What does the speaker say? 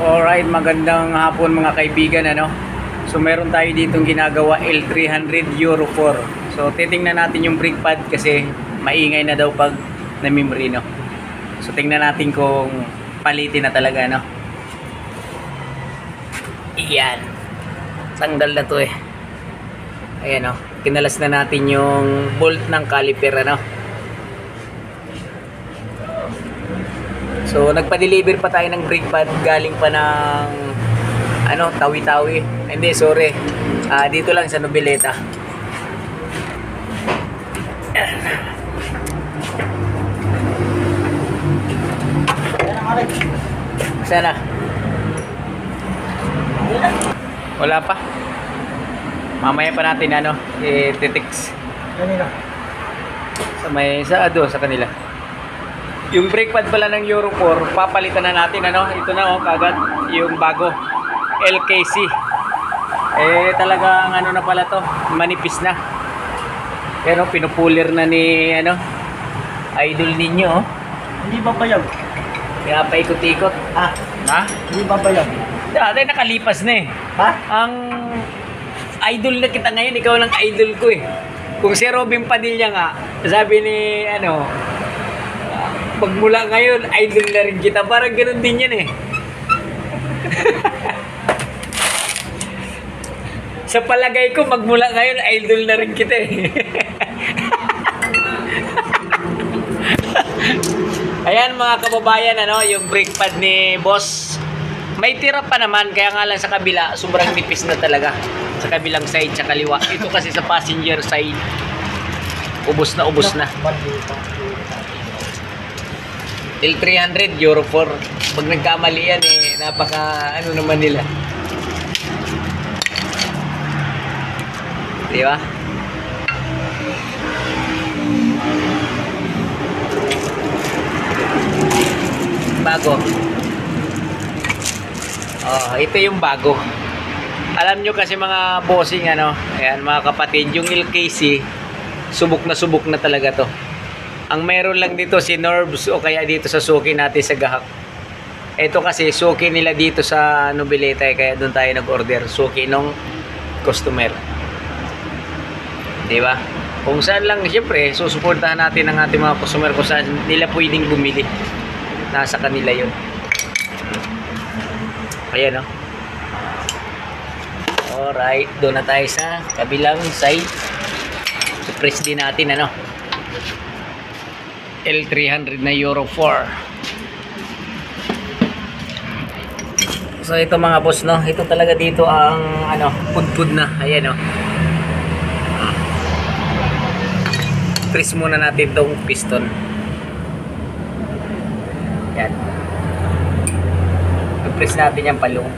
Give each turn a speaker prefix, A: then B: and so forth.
A: Alright, magandang hapon mga kaibigan, ano. So meron tayo ditong ginagawa L300 Euro 4. So titingnan natin yung brake pad kasi maingay na daw pag namimrino. So tingnan natin kung palitin na talaga, no. Iyan. Tanggal na to eh. Ayan, oh. Kinalas na natin yung bolt ng caliper, ano. So nagpa-deliver pa tayo ng brake pad galing pa ng Tawi-Tawi. Hindi, sorry. Dito lang sa Noveleta. Sana. Wala pa. Mamaya pa natin i-text.
B: Kanina.
A: Sa kanila. Yung brake pad pala ng Euro 4, papalitan na natin, ito na, kagad yung bago LKC. Talagang na pala to, manipis na. Pero pinupulir na ni idol ninyo, oh.
B: Hindi ba bayag?
A: Kaya paikot-ikot.
B: Ha? Hindi ba bayag?
A: Dati nakalipas na eh.
B: Ha?
A: Ang idol na kita ngayon, ikaw lang idol ko eh. Kung si Robin Padilla nga, sabi ni magmula ngayon, idol na rin kita. Parang ganun din yan eh. Sa palagay ko, magmula ngayon, idol na rin kita eh. Ayan mga kababayan, yung brake pad ni boss. May tira pa naman, kaya nga lang sa kabila, sobrang nipis na talaga. Sa kabilang side, sa kaliwa. Ito kasi sa passenger side, ubos na ubos na. L300 Euro 4. Pag nagkamali yan napaka naman nila. Di ba? Bago. Ito yung bago. Alam nyo kasi mga bossing, ayan mga kapatid, yung LKC, subok na talaga to. Ang meron lang dito si Nerves o kaya dito sa suki natin sa Gahak. Ito kasi suki nila dito sa Noveleta kaya doon tayo nag-order. Suki nung customer. Diba? Kung saan lang, siyempre, susuportahan natin ang ating mga customer kung saan nila pwedeng bumili. Nasa kanila yun. Ayan, no? Alright, doon na tayo sa kabilang side. Suppress din natin, L300 na Euro 4. So ito mga boss, ito talaga dito ang pudpud na. Ayan, press muna natin tong piston. Yan. I-press natin yung palong.